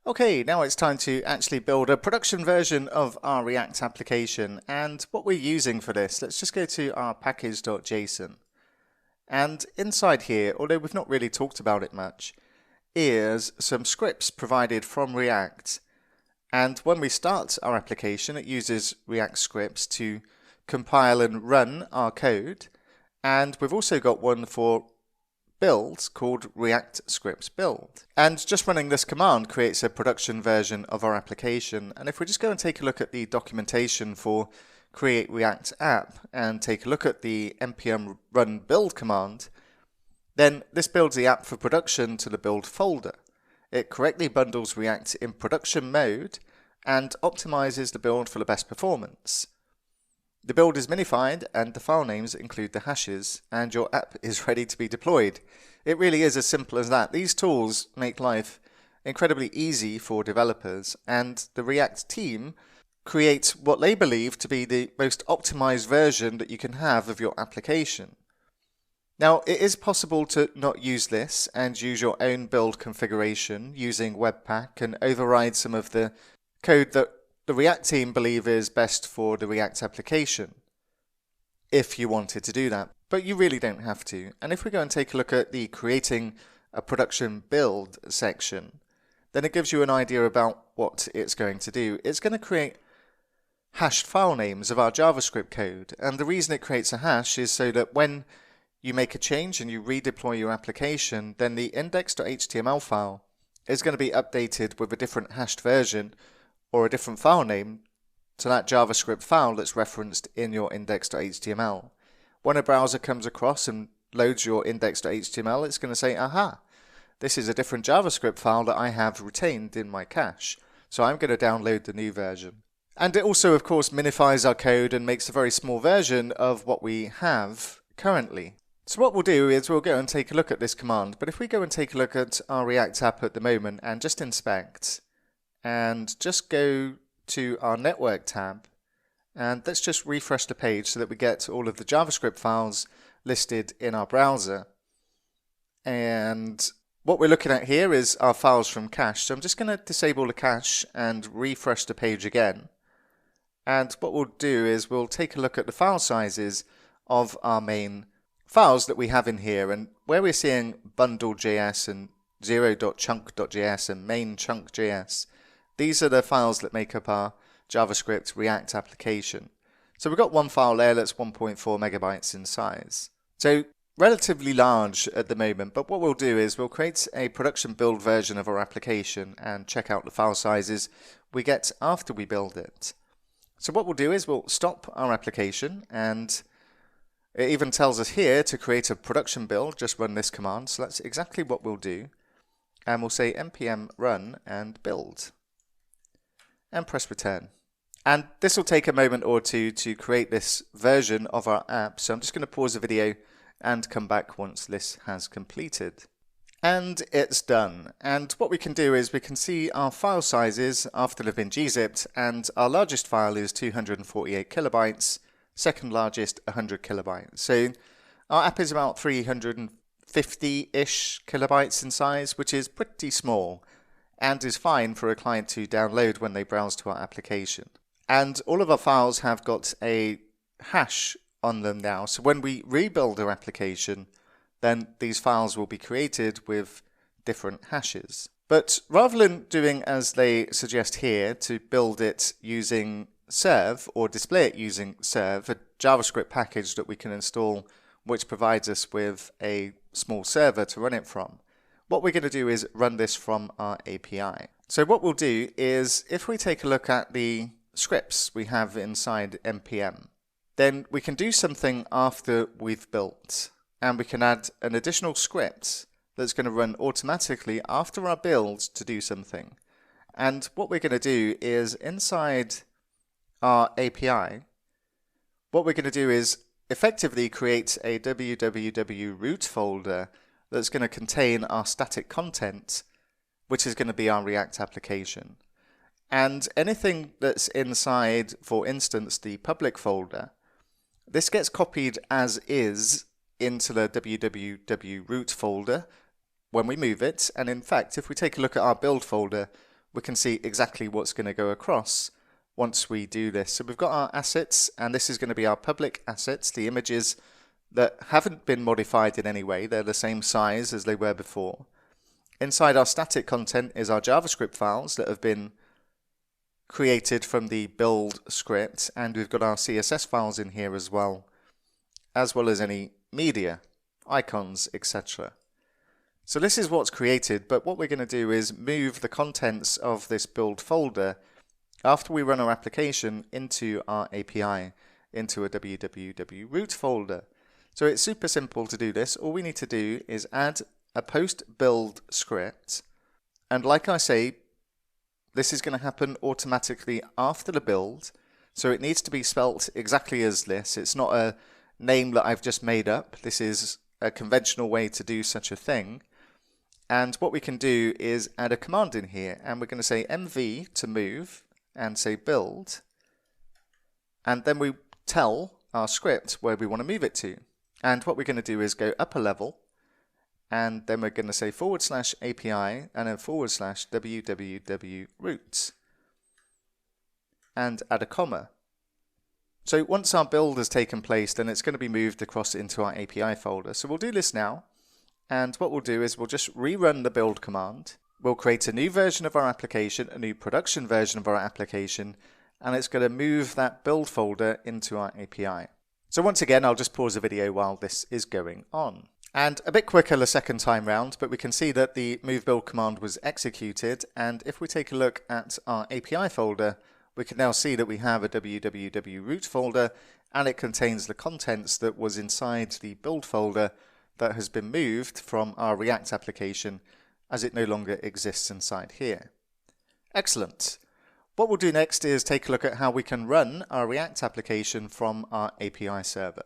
Okay, now it's time to actually build a production version of our React application, and what we're using for this, let's just go to our package.json. And inside here, although we've not really talked about it much, is some scripts provided from React. And when we start our application, it uses React scripts to compile and run our code. And we've also got one for build called React scripts build. And just running this command creates a production version of our application. And if we just go and take a look at the documentation for create React app and take a look at the npm run build command, then this builds the app for production to the build folder. It correctly bundles React in production mode and optimizes the build for the best performance. The build is minified and the file names include the hashes, and your app is ready to be deployed. It really is as simple as that. These tools make life incredibly easy for developers, and the React team creates what they believe to be the most optimized version that you can have of your application. Now, it is possible to not use this and use your own build configuration using Webpack and override some of the code that the React team believe is best for the React application, if you wanted to do that. But you really don't have to. And if we go and take a look at the creating a production build section, then it gives you an idea about what it's going to do. It's going to create hashed file names of our JavaScript code. And the reason it creates a hash is so that when you make a change and you redeploy your application, then the index.html file is going to be updated with a different hashed version or a different file name to that JavaScript file that's referenced in your index.html. When a browser comes across and loads your index.html, it's going to say, aha, this is a different JavaScript file that I have retained in my cache, so I'm going to download the new version. And it also, of course, minifies our code and makes a very small version of what we have currently. So what we'll do is we'll go and take a look at this command, but if we go and take a look at our React app at the moment and just inspect, and just go to our network tab, and let's just refresh the page so that we get all of the JavaScript files listed in our browser. And what we're looking at here is our files from cache. So I'm just going to disable the cache and refresh the page again. And what we'll do is we'll take a look at the file sizes of our main files that we have in here, and where we're seeing bundle.js and 0.chunk.js and main.chunk.js. These are the files that make up our JavaScript React application. So we've got one file there that's 1.4 megabytes in size. So relatively large at the moment, but what we'll do is we'll create a production build version of our application and check out the file sizes we get after we build it. So what we'll do is we'll stop our application, and it even tells us here to create a production build, just run this command. So that's exactly what we'll do. And we'll say npm run and build. And press return. And this will take a moment or two to create this version of our app. So I'm just going to pause the video and come back once this has completed. And it's done. And what we can do is we can see our file sizes after they've been gzipped, and our largest file is 248 kilobytes, second largest 100 kilobytes. So our app is about 350-ish kilobytes in size, which is pretty small, and is fine for a client to download when they browse to our application. And all of our files have got a hash on them now, so when we rebuild our application, then these files will be created with different hashes. But rather than doing as they suggest here, to build it using serve or display it using serve, a JavaScript package that we can install which provides us with a small server to run it from, what we're going to do is run this from our API. So what we'll do is, if we take a look at the scripts we have inside npm, then we can do something after we've built, and we can add an additional script that's going to run automatically after our build to do something. And what we're going to do is, inside our API, what we're going to do is effectively create a www root folder that's going to contain our static content, which is going to be our React application. And anything that's inside, for instance, the public folder, this gets copied as is into the www root folder when we move it. And in fact, if we take a look at our build folder, we can see exactly what's going to go across once we do this. So we've got our assets, and this is going to be our public assets, the images that haven't been modified in any way. They're the same size as they were before. Inside our static content is our JavaScript files that have been created from the build script, and we've got our CSS files in here as well as any media, icons, etc. So this is what's created, but what we're going to do is move the contents of this build folder after we run our application into our API, into a www root folder. So it's super simple to do this. All we need to do is add a post build script, and like I say, this is going to happen automatically after the build, so it needs to be spelt exactly as this. It's not a name that I've just made up. This is a conventional way to do such a thing. And what we can do is add a command in here, and we're going to say mv to move and say build, and then we tell our script where we want to move it to. And what we're going to do is go up a level, and then we're going to say /API and then /www root and add a comma. So once our build has taken place, then it's going to be moved across into our API folder. So we'll do this now, and what we'll do is we'll just rerun the build command. We'll create a new version of our application, a new production version of our application, and it's going to move that build folder into our API. So once again, I'll just pause the video while this is going on. And a bit quicker the second time round, but we can see that the move build command was executed, and if we take a look at our API folder, we can now see that we have a www root folder, and it contains the contents that was inside the build folder that has been moved from our React application, as it no longer exists inside here. Excellent. What we'll do next is take a look at how we can run our React application from our API server.